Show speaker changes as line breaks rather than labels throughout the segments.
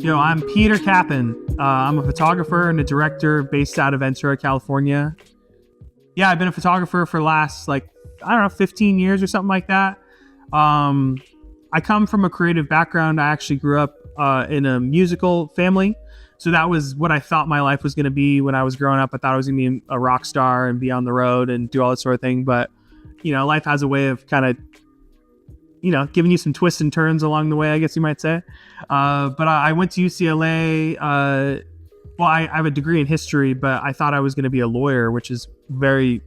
Yo, I'm Peter Kappen. I'm a photographer and a director based out of Ventura, California. Yeah, I've been a photographer for the last, 15 years or something like that. I come from a creative background. I actually grew up in a musical family. So that was what I thought my life was going to be when I was growing up. I thought I was going to be a rock star and be on the road and do all that sort of thing. But, life has a way of kind of, giving you some twists and turns along the way, I guess you might say. But I went to UCLA. I have a degree in history, but I thought I was going to be a lawyer, which is very,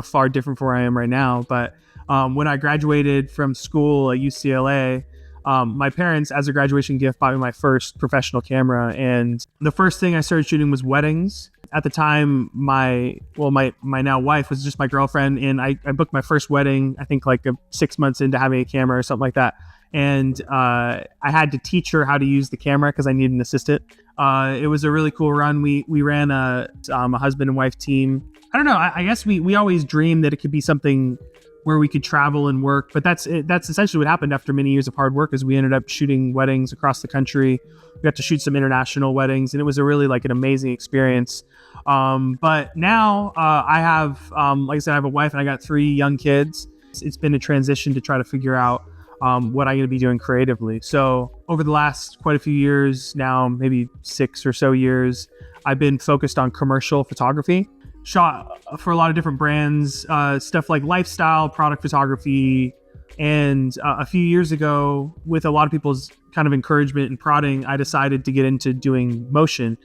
far different from where I am right now. But when I graduated from school at UCLA, my parents, as a graduation gift, bought me my first professional camera. And the first thing I started shooting was weddings. At the time, my now wife was just my girlfriend, and I booked my first wedding, I think 6 months into having a camera or something like that. And I had to teach her how to use the camera because I needed an assistant. It was a really cool run. We ran a husband and wife team. I don't know. I guess we always dreamed that it could be something where we could travel and work, but that's essentially what happened after many years of hard work. Is we ended up shooting weddings across the country. We got to shoot some international weddings, and it was a really an amazing experience. But now I have, like I said, I have a wife and I got 3 young kids. It's been a transition to try to figure out what I'm going to be doing creatively. So over the last quite a few years now, maybe 6 or so years, I've been focused on commercial photography. Shot for a lot of different brands, stuff like lifestyle, product photography. And a few years ago, with a lot of people's kind of encouragement and prodding, I decided to get into doing motion.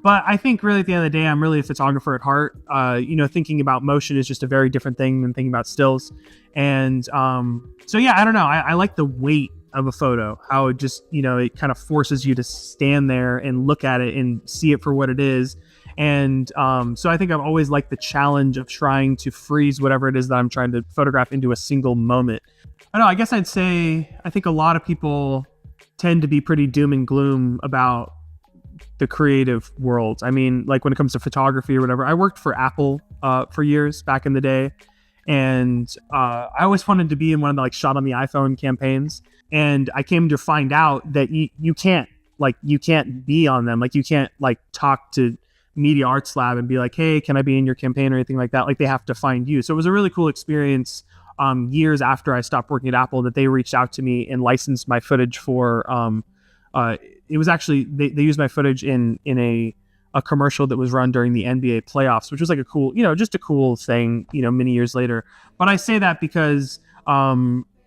But I think really at the end of the day, I'm really a photographer at heart. Thinking about motion is just a very different thing than thinking about stills. And so yeah, I don't know. I like the weight of a photo, how it just, it kind of forces you to stand there and look at it and see it for what it is. And so I think I've always liked the challenge of trying to freeze whatever it is that I'm trying to photograph into a single moment. I don't know, I guess I'd say I think a lot of people tend to be pretty doom and gloom about the creative world. I mean, when it comes to photography or whatever, I worked for Apple for years back in the day. And I always wanted to be in one of the shot on the iPhone campaigns. And I came to find out that you can't be on them. You can't talk to Media Arts Lab and be like, hey, can I be in your campaign or anything like that? They have to find you. So it was a really cool experience years after I stopped working at Apple that they reached out to me and licensed my footage for, it was actually, they used my footage in a commercial that was run during the NBA playoffs, which was a cool, just a cool thing, many years later. But I say that because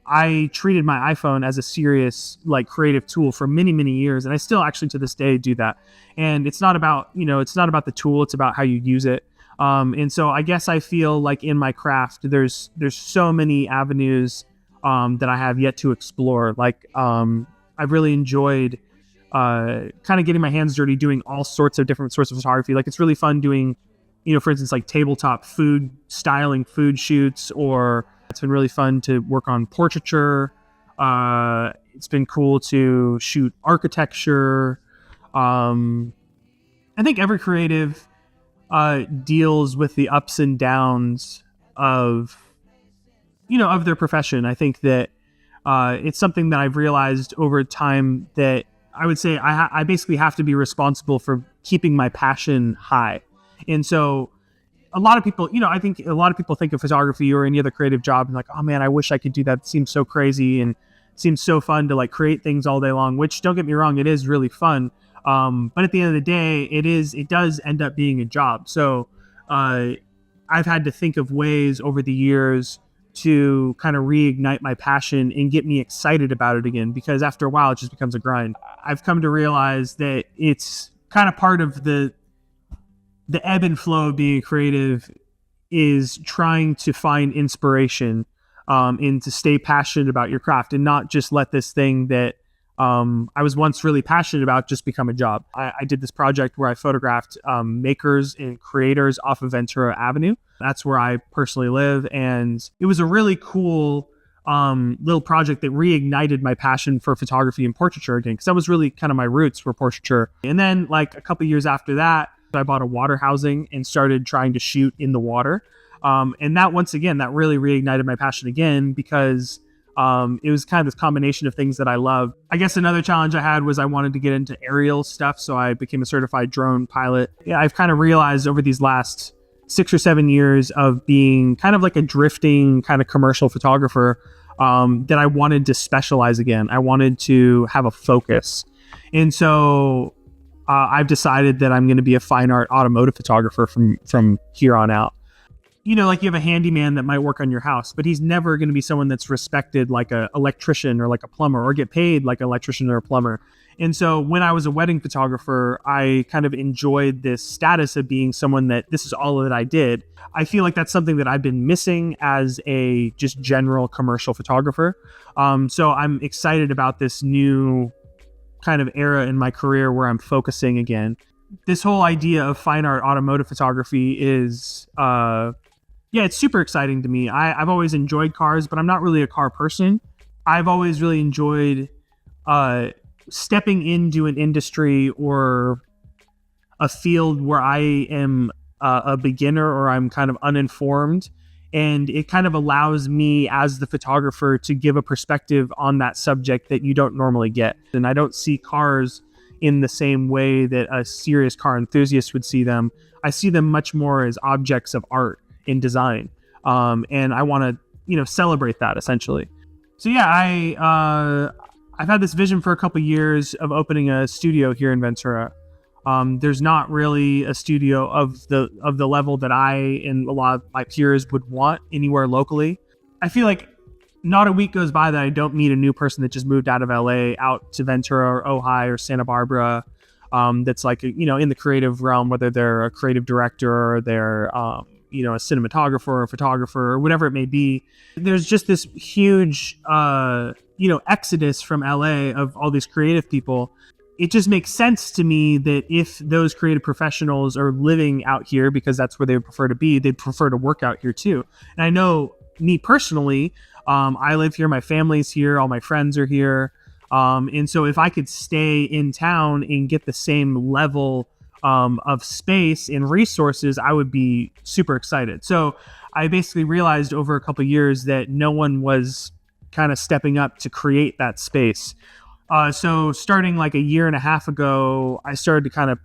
I treated my iPhone as a serious creative tool for many, many years. And I still actually to this day do that. And it's not about, it's not about the tool, it's about how you use it. And so I guess I feel in my craft, there's so many avenues that I have yet to explore. I've really enjoyed kind of getting my hands dirty doing all sorts of different sorts of photography. It's really fun doing, for instance, tabletop food styling, food shoots, or it's been really fun to work on portraiture. It's been cool to shoot architecture. I think every creative deals with the ups and downs of their profession. I think that it's something that I've realized over time that I would say I basically have to be responsible for keeping my passion high. And so a lot of people, I think a lot of people think of photography or any other creative job and oh man, I wish I could do that. It seems so crazy and it seems so fun to create things all day long, which don't get me wrong, it is really fun. But at the end of the day, it does end up being a job. So I've had to think of ways over the years to kind of reignite my passion and get me excited about it again, because after a while it just becomes a grind. I've come to realize that it's kind of part of the ebb and flow of being creative is trying to find inspiration and to stay passionate about your craft and not just let this thing that I was once really passionate about just become a job. I did this project where I photographed makers and creators off of Ventura Avenue. That's where I personally live. And it was a really cool little project that reignited my passion for photography and portraiture again, because that was really kind of my roots for portraiture. And then a couple of years after that, I bought a water housing and started trying to shoot in the water. And that, once again, that really reignited my passion again, because It was kind of this combination of things that I love. I guess another challenge I had was I wanted to get into aerial stuff, so I became a certified drone pilot. Yeah, I've kind of realized over these last 6 or 7 years of being kind of like a drifting kind of commercial photographer, that I wanted to specialize again. I wanted to have a focus. And so I've decided that I'm going to be a fine art automotive photographer from here on out. Like you have a handyman that might work on your house, but he's never going to be someone that's respected like an electrician or like a plumber, or get paid like an electrician or a plumber. And so when I was a wedding photographer, I kind of enjoyed this status of being someone that this is all that I did. I feel like that's something that I've been missing as a just general commercial photographer. So I'm excited about this new kind of era in my career where I'm focusing again. This whole idea of fine art automotive photography is, it's super exciting to me. I've always enjoyed cars, but I'm not really a car person. I've always really enjoyed stepping into an industry or a field where I am a beginner or I'm kind of uninformed. And it kind of allows me as the photographer to give a perspective on that subject that you don't normally get. And I don't see cars in the same way that a serious car enthusiast would see them. I see them much more as objects of art in design. And I want to, celebrate that essentially. So yeah, I've had this vision for a couple of years of opening a studio here in Ventura. There's not really a studio of the level that I and a lot of my peers would want anywhere locally. I feel like not a week goes by that I don't meet a new person that just moved out of LA out to Ventura or Ojai or Santa Barbara. That's like, in the creative realm, whether they're a creative director or they're, a cinematographer or a photographer or whatever it may be. There's just this huge, exodus from LA of all these creative people. It just makes sense to me that if those creative professionals are living out here because that's where they would prefer to be, they'd prefer to work out here too. And I know me personally, I live here, my family's here, all my friends are here. And so if I could stay in town and get the same level of space and resources, I would be super excited. So I basically realized over a couple of years that no one was kind of stepping up to create that space. So starting like a year and a half ago, I started to kind of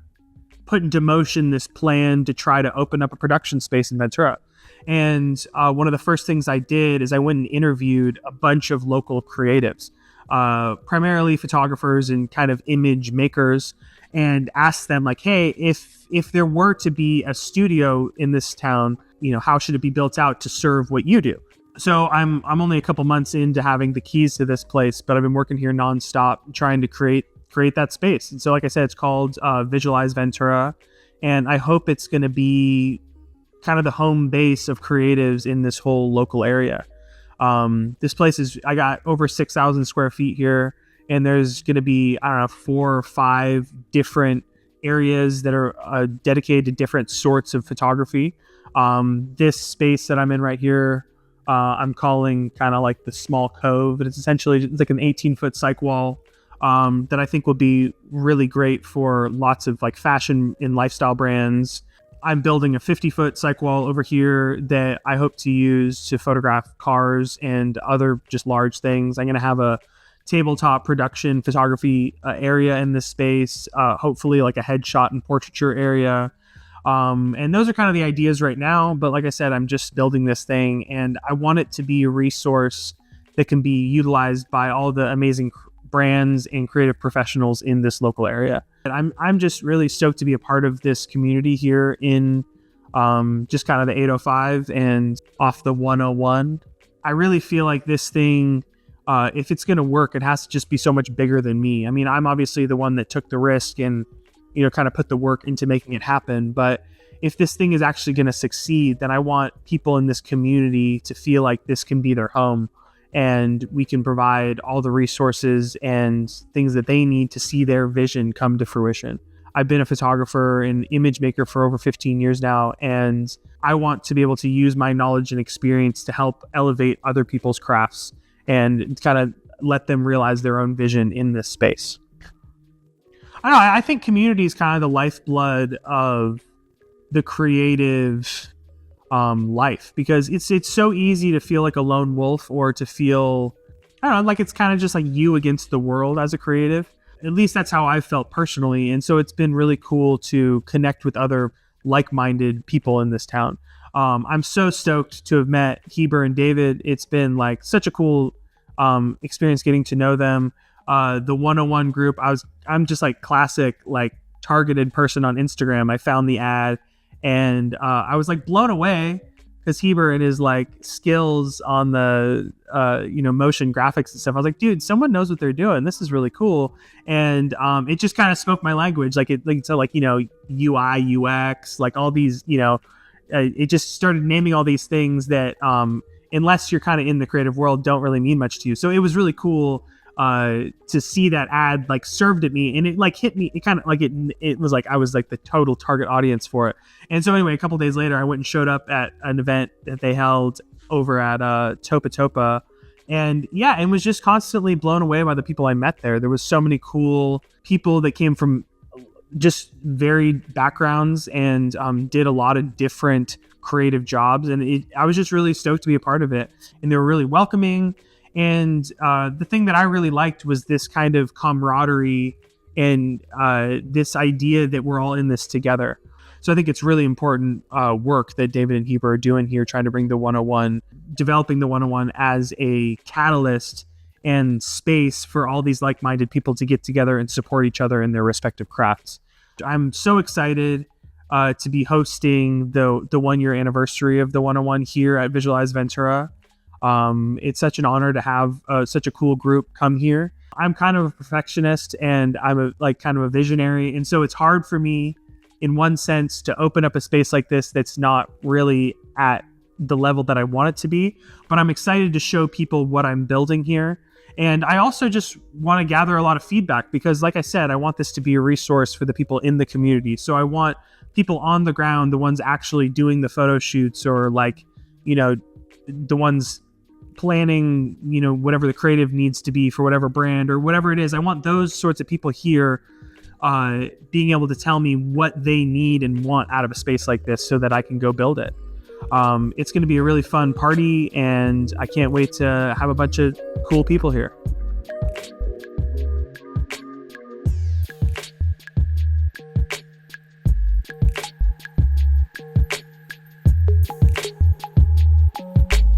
put into motion this plan to try to open up a production space in Ventura. And one of the first things I did is I went and interviewed a bunch of local creatives, primarily photographers and kind of image makers, and asked them like, hey, if there were to be a studio in this town, how should it be built out to serve what you do? So I'm only a couple months into having the keys to this place, but I've been working here nonstop trying to create that space. And so, like I said, it's called Visualize Ventura, and I hope it's going to be kind of the home base of creatives in this whole local area. This place I got over 6,000 square feet here, and there's going to be, 4 or 5 different areas that are dedicated to different sorts of photography. This space that I'm in right here, I'm calling kind of like the small cove, but it's essentially like an 18-foot cyc wall that I think will be really great for lots of like fashion and lifestyle brands. I'm building a 50-foot cyc wall over here that I hope to use to photograph cars and other just large things. I'm going to have a tabletop production photography area in this space, hopefully like a headshot and portraiture area. And those are kind of the ideas right now. But like I said, I'm just building this thing, and I want it to be a resource that can be utilized by all the amazing brands and creative professionals in this local area. And I'm just really stoked to be a part of this community here in just kind of the 805 and off the 101. I really feel like this thing, if it's going to work, it has to just be so much bigger than me. I mean, I'm obviously the one that took the risk and kind of put the work into making it happen. But if this thing is actually going to succeed, then I want people in this community to feel like this can be their home, and we can provide all the resources and things that they need to see their vision come to fruition. I've been a photographer and image maker for over 15 years now, and I want to be able to use my knowledge and experience to help elevate other people's crafts and kind of let them realize their own vision in this space. I don't know, I think community is kind of the lifeblood of the creative life, because it's so easy to feel like a lone wolf or to feel I don't know, like it's kind of just like you against the world as a creative. At least that's how I felt personally. And so it's been really cool to connect with other like-minded people in this town. I'm so stoked to have met Heber and David. It's been like such a cool experience getting to know them. The 101 group, I'm just like classic, like targeted person on Instagram. I found the ad and I was like blown away because Heber and his like skills on the motion graphics and stuff. I was like, dude, someone knows what they're doing. This is really cool. And it just kind of spoke my language. UI, UX, like all these, it just started naming all these things that unless you're kind of in the creative world, don't really mean much to you. So it was really cool to see that ad like served at me, and it like hit me. It kind of like it was like I was like the total target audience for it. And so anyway, a couple days later, I went and showed up at an event that they held over at Topa Topa, and yeah, and was just constantly blown away by the people I met there. There was so many cool people that came from just varied backgrounds and did a lot of different creative jobs, and I was just really stoked to be a part of it. And they were really welcoming. And the thing that I really liked was this kind of camaraderie and this idea that we're all in this together. So I think it's really important work that David and Heber are doing here, trying to bring the 101, developing the 101 as a catalyst and space for all these like-minded people to get together and support each other in their respective crafts. I'm so excited to be hosting the 1-year anniversary of the 101 here at Visualize Ventura. It's such an honor to have such a cool group come here. I'm kind of a perfectionist and I'm kind of a visionary. And so it's hard for me in one sense to open up a space like this that's not really at the level that I want it to be, but I'm excited to show people what I'm building here. And I also just want to gather a lot of feedback because like I said, I want this to be a resource for the people in the community. So I want people on the ground, the ones actually doing the photo shoots or the ones planning, whatever the creative needs to be for whatever brand or whatever it is. I want those sorts of people here being able to tell me what they need and want out of a space like this so that I can go build it. It's going to be a really fun party and I can't wait to have a bunch of cool people here.